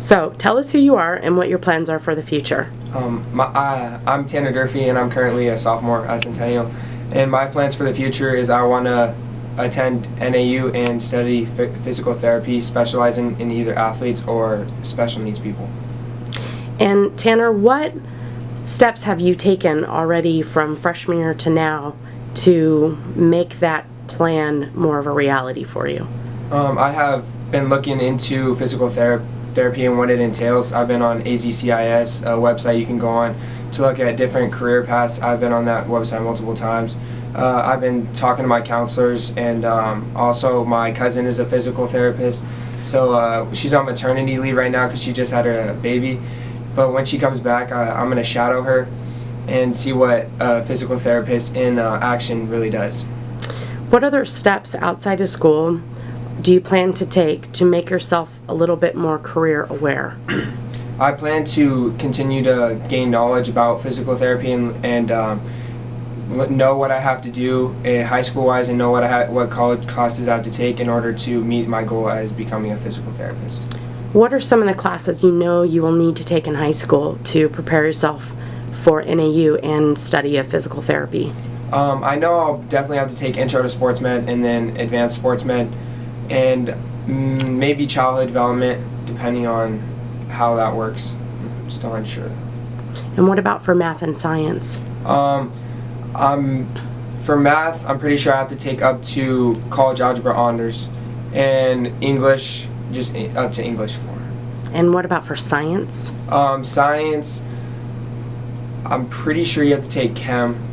So tell us who you are and what your plans are for the future. I'm Tanner Durfee, and I'm currently a sophomore at Centennial. And my plans for the future is I want to attend NAU and study physical therapy, specializing in either athletes or special needs people. And Tanner, what steps have you taken already from freshman year to now to make that plan more of a reality for you? I have been looking into physical therapy and what it entails. I've been on AZCIS, a website you can go on to look at different career paths. I've been on that website multiple times. I've been talking to my counselors, and also my cousin is a physical therapist. So she's on maternity leave right now because she just had her baby. But when she comes back, I'm going to shadow her and see what a physical therapist in action really does. What other steps outside of school do you plan to take to make yourself a little bit more career aware? I plan to continue to gain knowledge about physical therapy and know what I have to do high school wise, and know what college classes I have to take in order to meet my goal as becoming a physical therapist. What are some of the classes you know you will need to take in high school to prepare yourself for NAU and study of physical therapy? I know I'll definitely have to take Intro to Sports Med and then Advanced Sports Med, and maybe childhood development, depending on how that works. I'm still unsure. And what about for math and science? For math, I'm pretty sure I have to take up to college algebra honors, and English, just up to English 4. And what about for science? Science, I'm pretty sure you have to take chem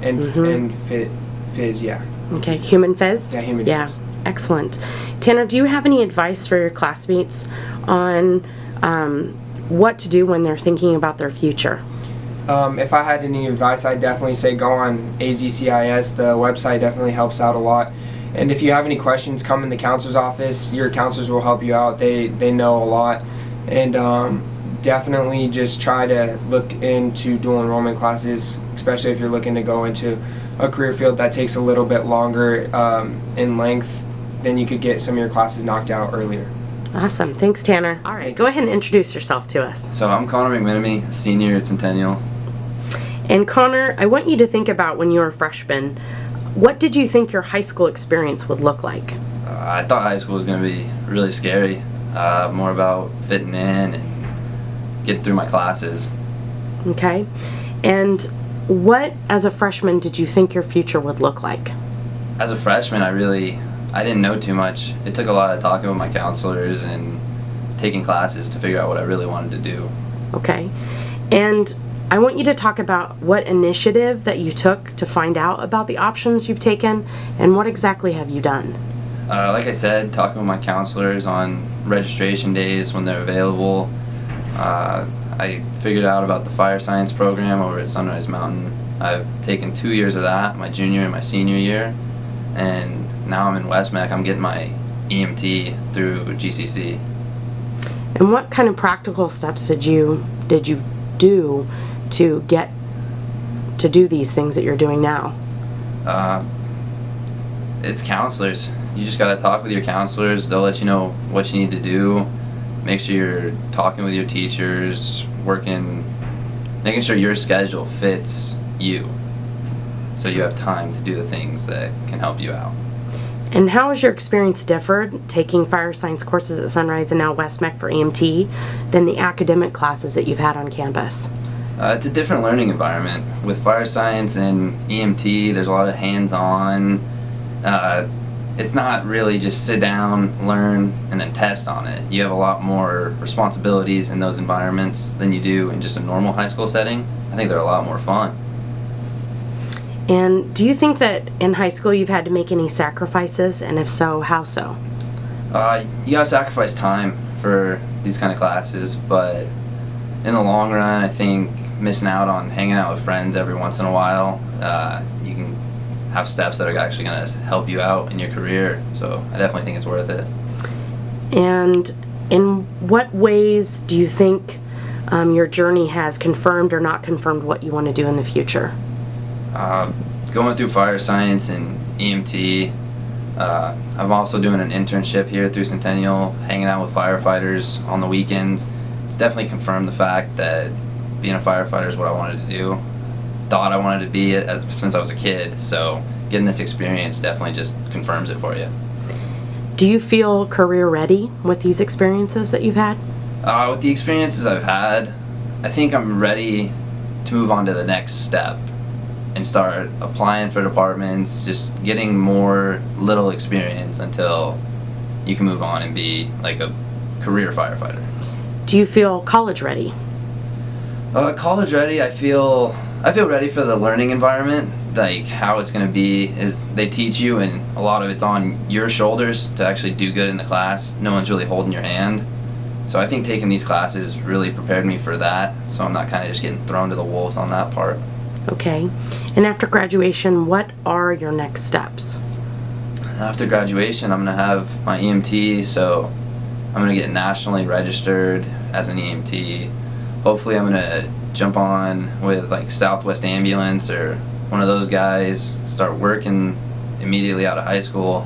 and phys, yeah. Okay, human phys? Yeah, human phys. Excellent. Tanner, do you have any advice for your classmates on what to do when they're thinking about their future? If I had any advice, I'd definitely say go on AZCIS. The website definitely helps out a lot. And if you have any questions, come in the counselor's office. Your counselors will help you out. They know a lot. And definitely just try to look into dual enrollment classes, especially if you're looking to go into a career field that takes a little bit longer in length. Then you could get some of your classes knocked out earlier. Awesome. Thanks, Tanner. All right, go ahead and introduce yourself to us. So I'm Connor McMenemy, senior at Centennial. And Connor, I want you to think about when you were a freshman. What did you think your high school experience would look like? I thought high school was going to be really scary, more about fitting in and getting through my classes. Okay. And what, as a freshman, did you think your future would look like? As a freshman, I didn't know too much. It took a lot of talking with my counselors and taking classes to figure out what I really wanted to do. Okay. And I want you to talk about what initiative that you took to find out about the options you've taken, and what exactly have you done? Like I said, talking with my counselors on registration days when they're available. I figured out about the fire science program over at Sunrise Mountain. I've taken 2 years of that, my junior and my senior year, and now I'm in West Mac. I'm getting my EMT through GCC. And what kind of practical steps did you do to get to do these things that you're doing now? It's counselors. You just got to talk with your counselors. They'll let you know what you need to do. Make sure you're talking with your teachers, making sure your schedule fits you, so you have time to do the things that can help you out. And how has your experience differed taking fire science courses at Sunrise and now West Mac for EMT than the academic classes that you've had on campus? It's a different learning environment. With fire science and EMT, there's a lot of hands-on. It's not really just sit down, learn, and then test on it. You have a lot more responsibilities in those environments than you do in just a normal high school setting. I think they're a lot more fun. And do you think that in high school you've had to make any sacrifices, and if so, how so? You gotta sacrifice time for these kind of classes, but in the long run, I think missing out on hanging out with friends every once in a while, you can have steps that are actually gonna help you out in your career, so I definitely think it's worth it. And in what ways do you think your journey has confirmed or not confirmed what you want to do in the future? Going through fire science and EMT, I'm also doing an internship here through Centennial, hanging out with firefighters on the weekends. It's definitely confirmed the fact that being a firefighter is what I wanted to do. Thought I wanted to be it since I was a kid, so getting this experience definitely just confirms it for you. Do you feel career ready with these experiences that you've had? With the experiences I've had, I think I'm ready to move on to the next step and start applying for departments, just getting more little experience until you can move on and be like a career firefighter. Do you feel college ready? College ready, I feel ready for the learning environment. Like how it's going to be is they teach you, and a lot of it's on your shoulders to actually do good in the class. No one's really holding your hand. So I think taking these classes really prepared me for that, so I'm not kind of just getting thrown to the wolves on that part. Okay. And after graduation, what are your next steps? After graduation, I'm going to have my EMT, so I'm going to get nationally registered as an EMT. Hopefully I'm going to jump on with like Southwest Ambulance or one of those guys, start working immediately out of high school.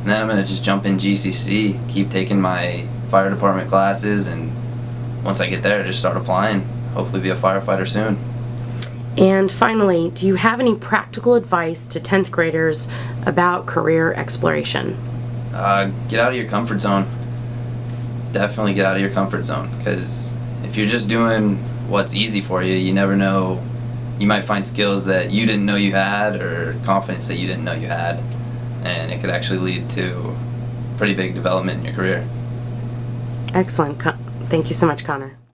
And then I'm going to just jump in GCC, keep taking my fire department classes, and once I get there, just start applying. Hopefully be a firefighter soon. And finally, do you have any practical advice to 10th graders about career exploration? Get out of your comfort zone. Definitely get out of your comfort zone, because if you're just doing what's easy for you, you never know. You might find skills that you didn't know you had, or confidence that you didn't know you had, and it could actually lead to pretty big development in your career. Excellent. Thank you so much, Connor.